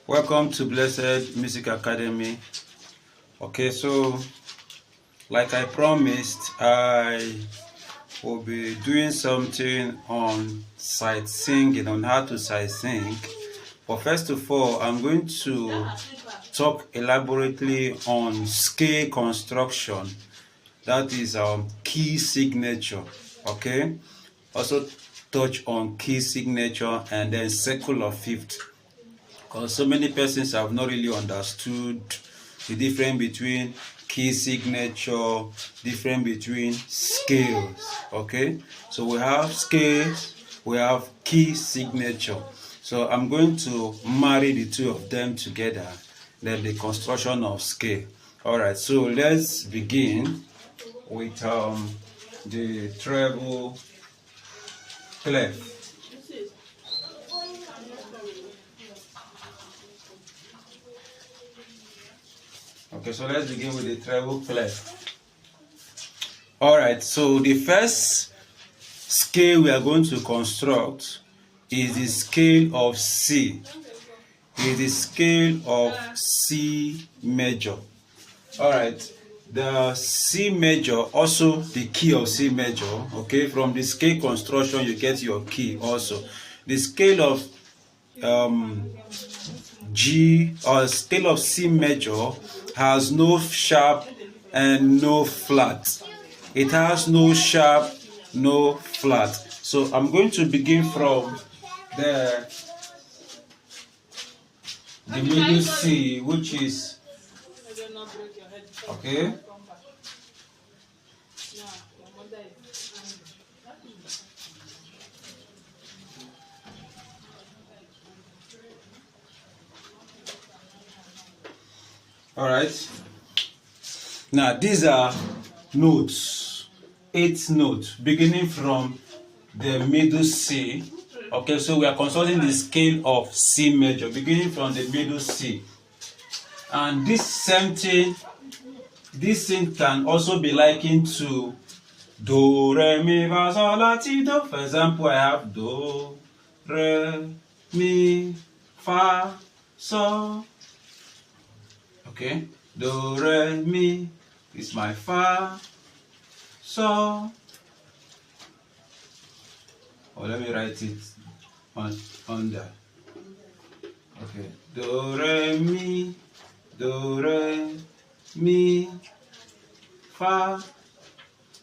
Welcome to Blessed Music Academy. Okay, so like I promised, I will be doing something on sight singing, on how to sight sing. But first of all, I'm going to talk elaborately on scale construction. That is key signature. Okay, also touch on key signature and then circle of fifth. Because so many persons have not really understood the difference between key signature, difference between scales. Okay, so we have scales, we have key signature. So I'm going to marry the two of them together, then the construction of scale. All right, so let's begin with the treble clef. Okay, so let's begin with the treble clef. All right, so the first scale we are going to construct is the scale of C. It is the scale of C major. All right, the C major, also the key of C major. Okay, from the scale construction you get your key also. The scale of G or scale of C major has no sharp and no flat. It has no sharp, no flat. So I'm going to begin from the middle C, which is okay. All right. Now these are notes, 8 notes, beginning from the middle C. Okay, so we are consulting the scale of C major, beginning from the middle C. And this same thing, this thing can also be likened to Do, Re, Mi, Fa, Sol, La, Ti, Do. For example, I have Do, Re, Mi, Fa, Sol. Okay, Do, Re, Mi is my Fa, Sol. Or let me write it under. Okay, Do, Re, Mi, Fa,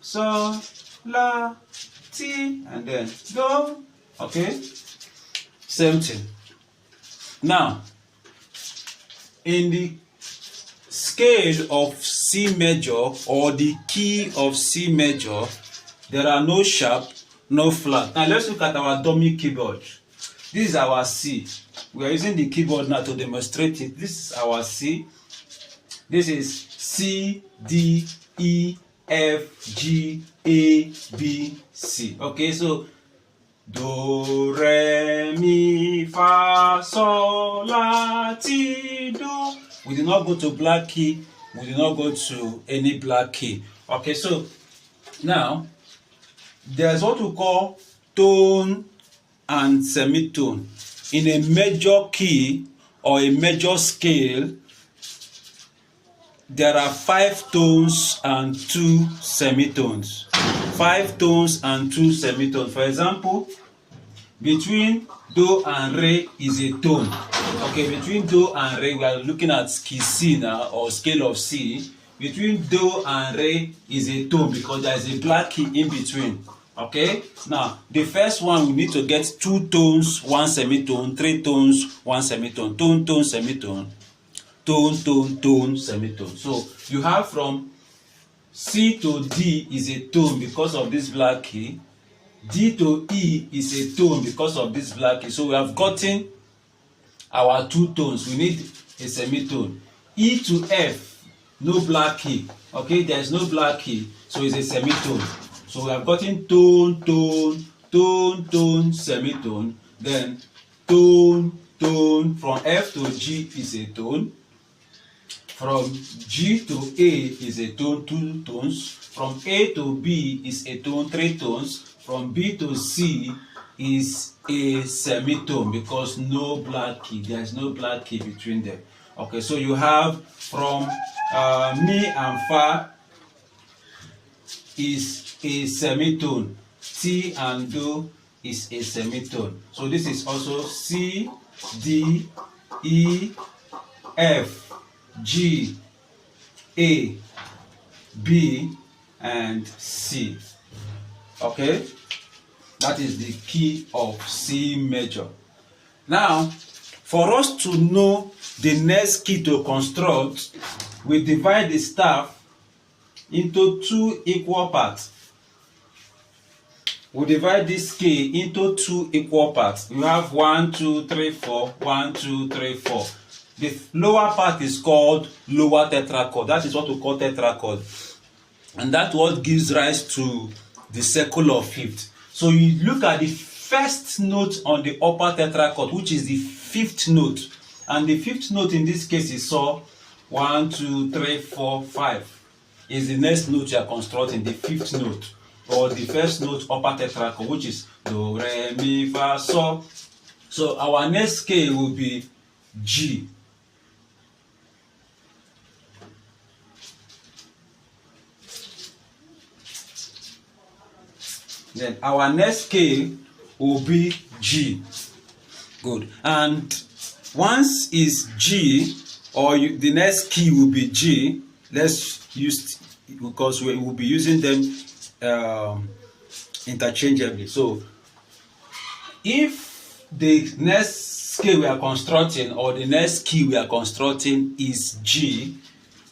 Sol, La, Ti, and then Do. Okay, same thing. Now, in the scale of C major or the key of C major, there are no sharp, no flat. Now let's look at our dummy keyboard. This is our C. We are using the keyboard now to demonstrate it. This is our C. This is C, D, E, F, G, A, B, C. Okay, so Do, Re, Mi, Fa, Sol, La, Ti, Do. We did not go to black key. We did not go to any black key. Okay, so now there's what we call tone and semitone. In a major key or a major scale, there are 5 tones and 2 semitones. 5 tones and 2 semitones. For example, between Do and Re is a tone. Okay, between Do and Re, we are looking at key C now, or scale of C. Between Do and Re is a tone because there is a black key in between. Okay, now the first one we need to get 2 tones, 1 semitone, 3 tones, 1 semitone, tone, tone, semitone, tone, tone, tone, semitone. So you have from C to D is a tone because of this black key. D to E is a tone because of this black key. So we have gotten our 2 tones. We need a semitone. E to F, no black key. Okay, there is no black key, so it's a semitone. So we have gotten tone, tone, tone, tone, semitone. Then tone, tone. From F to G is a tone. From G to A is a tone, 2 tones. From A to B is a tone, 3 tones. From B to C is a semitone because no black key. There is no black key between them. Okay, so you have from mi and fa is a semitone. Ti and do is a semitone. So this is also C, D, E, F, G, A, B, and C. Okay, that is the key of C major. Now, for us to know the next key to construct, we divide the staff into two equal parts. We divide this key into two equal parts. You have 1, 2, 3, 4, 1, 2, 3, 4. The lower part is called lower tetrachord. That is what we call tetrachord. And that's what gives rise to the circle of fifth. So you look at the first note on the upper tetrachord, which is the fifth note. And the fifth note in this case is so 1, 2, 3, 4, 5 is the next note you are constructing, the fifth note, or the first note upper tetrachord, which is do, re, mi, fa, so. So our next scale will be G. Then our next scale will be G. Good. And once is G, or the next key will be G. Let's use, because we will be using them interchangeably. So if the next scale we are constructing, or the next key we are constructing is G,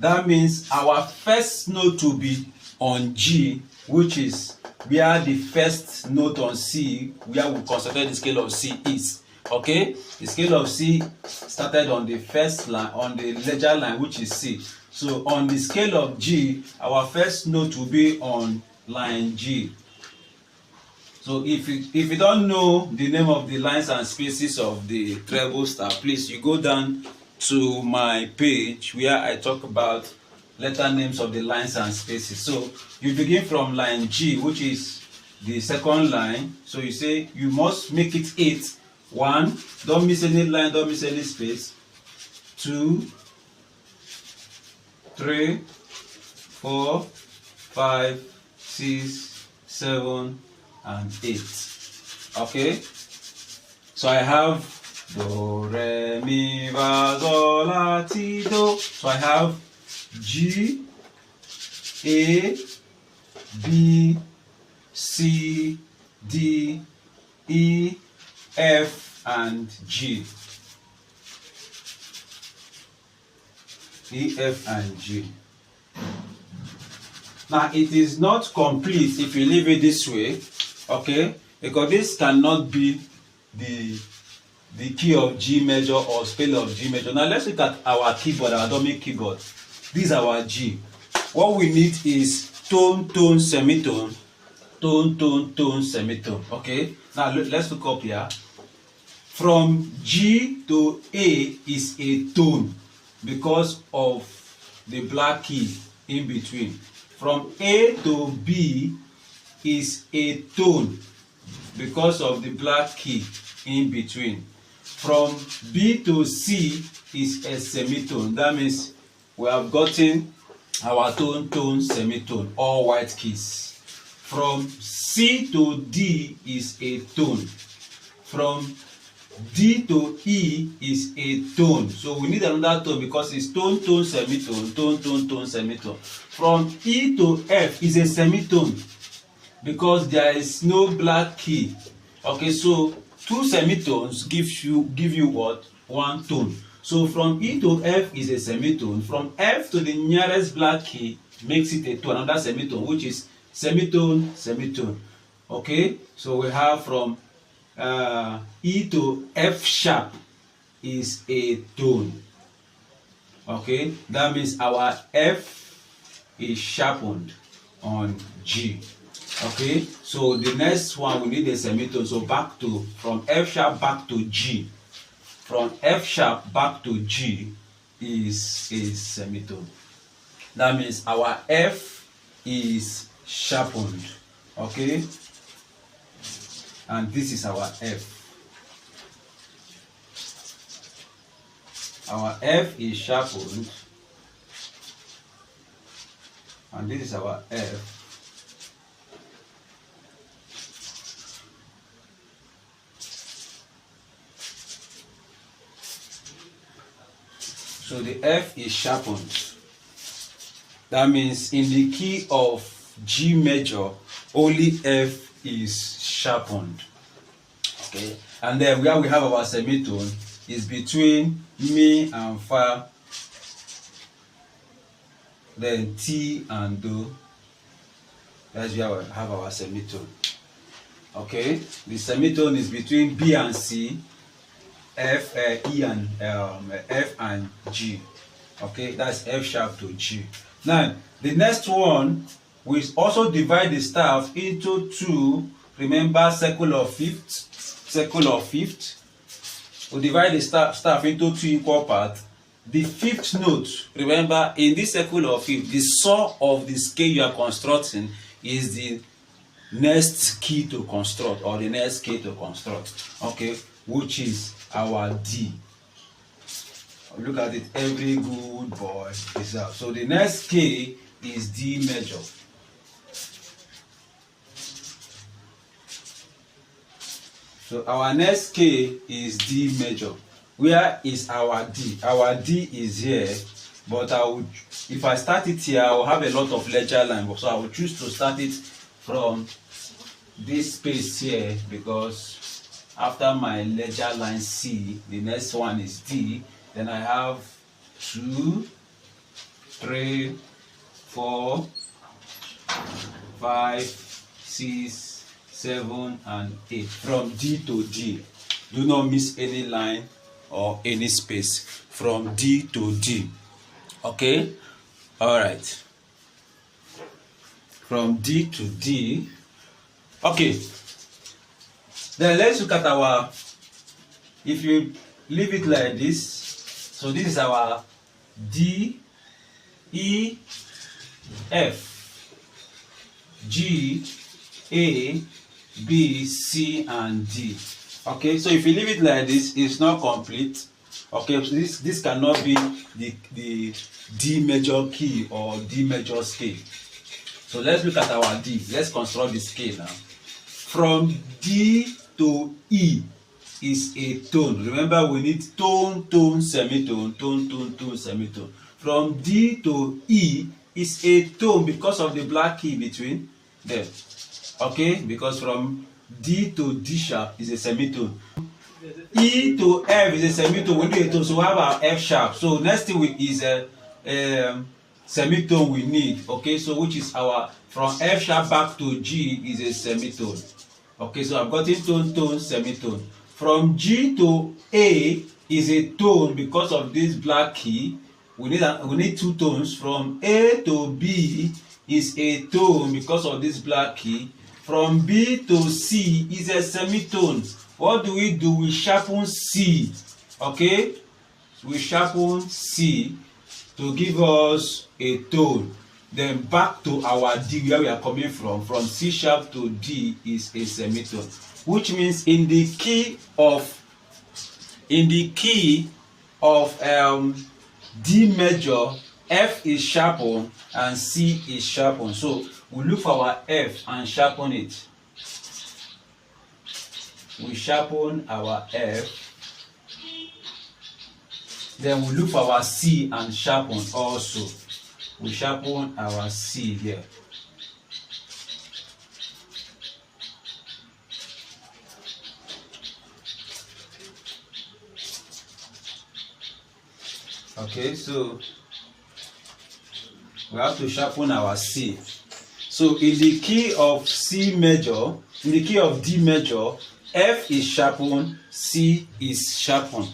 that means our first note will be on G, which is where the first note on C, where we constructed the scale of C is. Okay, the scale of C started on the first line, on the ledger line, which is C. So on the scale of G, our first note will be on line G. So if you don't know the name of the lines and spaces of the treble staff, please, you go down to my page where I talk about letter names of the lines and spaces. So you begin from line G, which is the second line. So you say you must make it 8. 1, don't miss any line, don't miss any space. 2, 3, 4, 5, 6, 7, and 8. Okay, so I have do, re, mi, fa, sol, la, ti, do. So I have G, A, B, C, D, E, F, and G. E, F, and G. Now it is not complete if you leave it this way, okay? Because this cannot be the key of G major or scale of G major. Now let's look at our keyboard, our dummy keyboard. This is our G. What we need is tone, tone, semitone, tone, tone, tone, semitone. Okay. Now let's look up here. From G to A is a tone because of the black key in between. From A to B is a tone because of the black key in between. From B to C is a semitone. That means we have gotten our tone, tone, semitone, all white keys. From C to D is a tone. From D to E is a tone. So we need another tone because it's tone, tone, semitone, tone, tone, tone, semitone. From E to F is a semitone because there is no black key. Okay, so two semitones give you what? One tone. So from E to F is a semitone. From F to the nearest black key makes it a tone, another semitone, which is semitone, semitone. Okay, so we have from E to F sharp is a tone. Okay, that means our F is sharpened on G. Okay, so the next one we need a semitone. So back to, from F sharp back to G. From F sharp back to G is a semitone. That means our F is sharpened. Okay. and this is our F. Our F is sharpened, and this is our F. So the F is sharpened. That means in the key of G major, only F is sharpened. Okay, and then where we have our semitone is between Mi and Fa, then Ti and Do. That's where we have our semitone. Okay, the semitone is between B and C, F, E and F and G. Okay, that's F sharp to G. Now the next one, we also divide the staff into two. Remember, circle of fifth, circle of fifth. We divide the staff into two equal parts. The fifth note, remember, in this circle of fifth, the saw of the scale you are constructing is the next key to construct, or the next key to construct. Okay, which is our D. Look at it, every good boy is out. So the next K is D major. So our next K is D major. Where is our D? Our D is here, but if I start it here, I will have a lot of ledger line. So I will choose to start it from this space here, because after my ledger line C, the next one is D. Then I have 2, 3, 4, 5, 6, 7, and 8. From D to D. Do not miss any line or any space. From D to D. Okay? Alright. From D to D. Okay. Then let's look at our, if you leave it like this, so this is our D, E, F, G, A, B, C, and D. Okay, so if you leave it like this, it's not complete. Okay, so this cannot be the D major key or D major scale. So let's look at our D. Let's construct the scale now. From D to E is a tone. Remember, we need tone, tone, semitone, tone, tone, tone, semitone. From D to E is a tone because of the black key between them. Okay, because from D to D sharp is a semitone. E to F is a semitone. We do a tone, so we have our F sharp. So next thing is a semitone we need. Okay, so which is our, from F sharp back to G is a semitone. Okay, so I've gotten tone, tone, semitone. From G to A is a tone because of this black key. We need two tones. From A to B is a tone because of this black key. From B to C is a semitone. What do? We sharpen C. Okay, we sharpen C to give us a tone. Then back to our D, where we are coming from. From C sharp to D is a semitone, which means in the key of D major, F is sharpened and C is sharpened. So we look for our F and sharpen it. We sharpen our F. Then we look for our C and sharpen also. We sharpen our C here. Okay, so we have to sharpen our C. So in the key of C major, in the key of D major, F is sharpened, C is sharpened.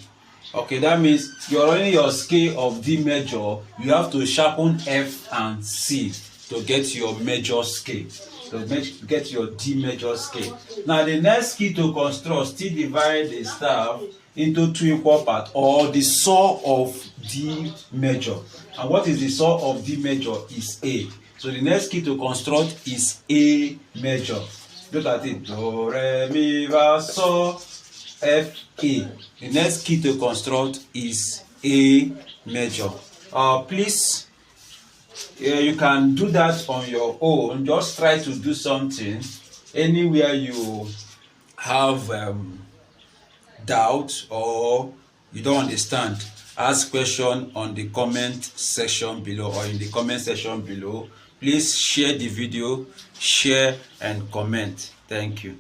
Okay, that means you're running your scale of D major, you have to sharpen F and C to get your major scale, to get your D major scale. Now the next key to construct, still divide the staff into two equal parts, or the saw of D major. And what is the saw of D major? Is A. So the next key to construct is A major. Look at it. Do, re, mi, fa, so, F, A. The next key to construct is A major. Please, you can do that on your own. Just try to do something. Anywhere you have doubt or you don't understand, ask question on the comment section below or in the comment section below. Please share the video, share and comment. Thank you.